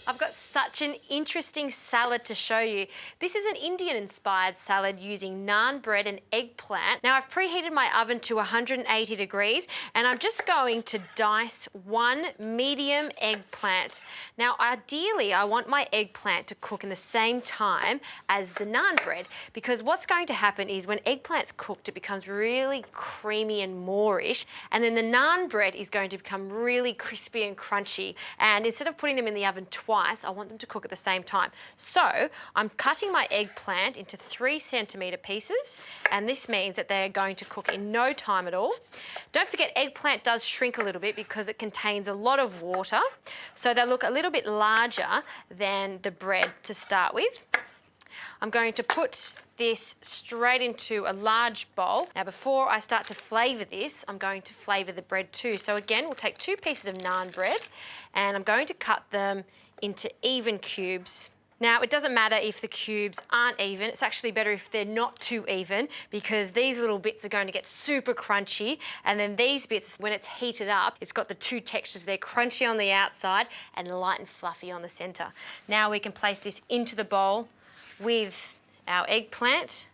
I've got such an interesting salad to show you. This is an Indian-inspired salad using naan bread and eggplant. Now I've preheated my oven to 180 degrees and I'm just going to dice one medium eggplant. Now ideally I want my eggplant to cook in the same time as the naan bread, because what's going to happen is when eggplant's cooked it becomes really creamy and moorish, and then the naan bread is going to become really crispy and crunchy, and instead of putting them in the oven twice, I want them to cook at the same time. So I'm cutting my eggplant into 3 centimetre pieces, and this means that they're going to cook in no time at all. Don't forget, eggplant does shrink a little bit because it contains a lot of water, so they look a little bit larger than the bread to start with. I'm going to put this straight into a large bowl. Now before I start to flavour this, I'm going to flavour the bread too. So again, we'll take 2 pieces of naan bread and I'm going to cut them into even cubes. Now it doesn't matter if the cubes aren't even, it's actually better if they're not too even, because these little bits are going to get super crunchy, and then these bits, when it's heated up, it's got the 2 textures. They're crunchy on the outside and light and fluffy on the centre. Now we can place this into the bowl with our eggplant.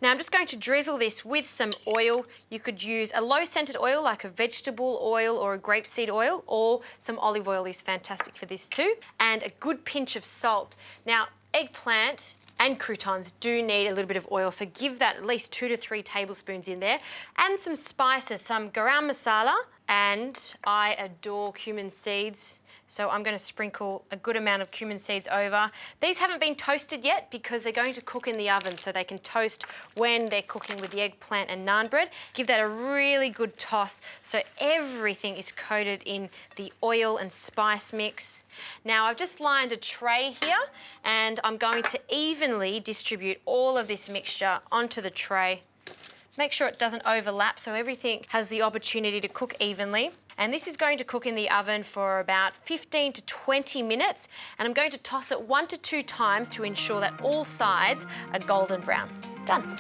Now I'm just going to drizzle this with some oil. You could use a low-scented oil like a vegetable oil or a grapeseed oil, or some olive oil is fantastic for this too, and a good pinch of salt. Now eggplant and croutons do need a little bit of oil, so give that at least 2 to 3 tablespoons in there, and some spices, some garam masala, and I adore cumin seeds, so I'm going to sprinkle a good amount of cumin seeds over. These haven't been toasted yet because they're going to cook in the oven, so they can toast when they're cooking with the eggplant and naan bread. Give that a really good toss so everything is coated in the oil and spice mix. Now I've just lined a tray here and I'm going to evenly distribute all of this mixture onto the tray. Make sure it doesn't overlap so everything has the opportunity to cook evenly. And this is going to cook in the oven for about 15 to 20 minutes, and I'm going to toss it 1 to 2 times to ensure that all sides are golden brown. Done.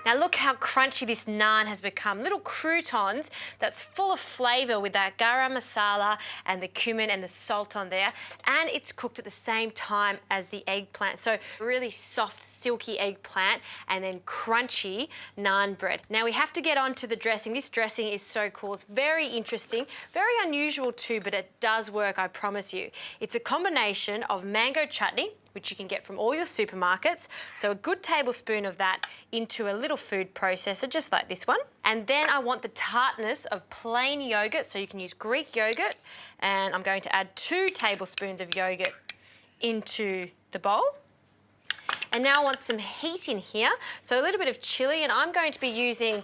Now look how crunchy this naan has become. Little croutons that's full of flavour with that garam masala and the cumin and the salt on there, and it's cooked at the same time as the eggplant. So really soft, silky eggplant and then crunchy naan bread. Now we have to get on to the dressing. This dressing is so cool. It's very interesting, very unusual too, but it does work, I promise you. It's a combination of mango chutney, which you can get from all your supermarkets. So a good tablespoon of that into a little food processor, just like this one. And then I want the tartness of plain yogurt, so you can use Greek yogurt. And I'm going to add 2 tablespoons of yogurt into the bowl. And now I want some heat in here, so a little bit of chilli, and I'm going to be using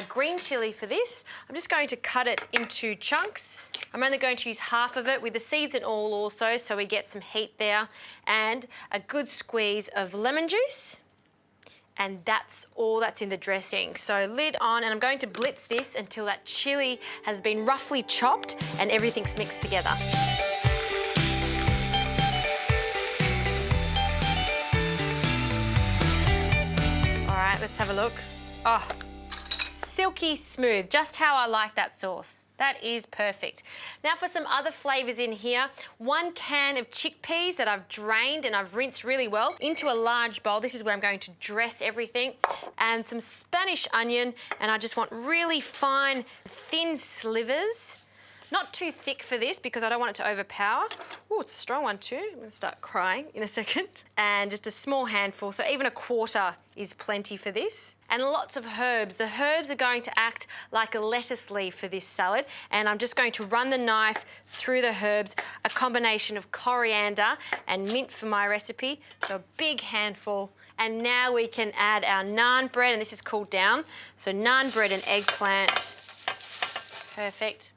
green chilli for this. I'm just going to cut it into chunks. I'm only going to use half of it with the seeds and all also, so we get some heat there, and a good squeeze of lemon juice. And that's all that's in the dressing. So lid on, and I'm going to blitz this until that chilli has been roughly chopped and everything's mixed together. Let's have a look. Oh, silky smooth, just how I like that sauce. That is perfect. Now for some other flavours in here, 1 can of chickpeas that I've drained and I've rinsed really well into a large bowl. This is where I'm going to dress everything, and some Spanish onion, and I just want really fine, thin slivers. Not too thick for this because I don't want it to overpower. Oh, it's a strong one too. I'm going to start crying in a second. And just a small handful, so even 1/4 is plenty for this. And lots of herbs. The herbs are going to act like a lettuce leaf for this salad, and I'm just going to run the knife through the herbs, a combination of coriander and mint for my recipe, so a big handful. And now we can add our naan bread, and this is cooled down. So naan bread and eggplant. Perfect.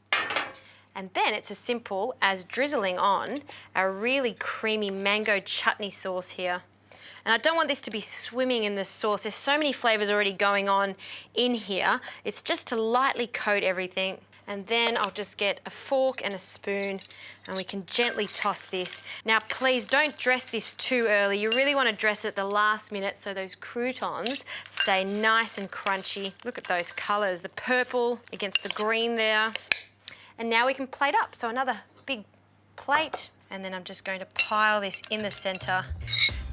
And then it's as simple as drizzling on a really creamy mango chutney sauce here. And I don't want this to be swimming in the sauce. There's so many flavours already going on in here. It's just to lightly coat everything. And then I'll just get a fork and a spoon and we can gently toss this. Now, please don't dress this too early. You really want to dress it at the last minute so those croutons stay nice and crunchy. Look at those colours, the purple against the green there. And now we can plate up. So another big plate, and then I'm just going to pile this in the centre.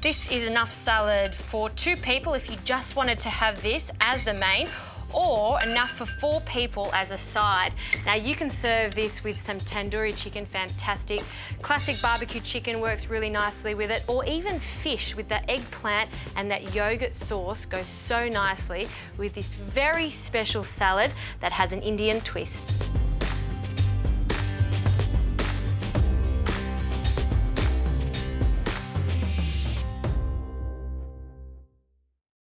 This is enough salad for 2 people if you just wanted to have this as the main, or enough for 4 people as a side. Now you can serve this with some tandoori chicken, fantastic. Classic barbecue chicken works really nicely with it, or even fish with the eggplant and that yogurt sauce goes so nicely with this very special salad that has an Indian twist.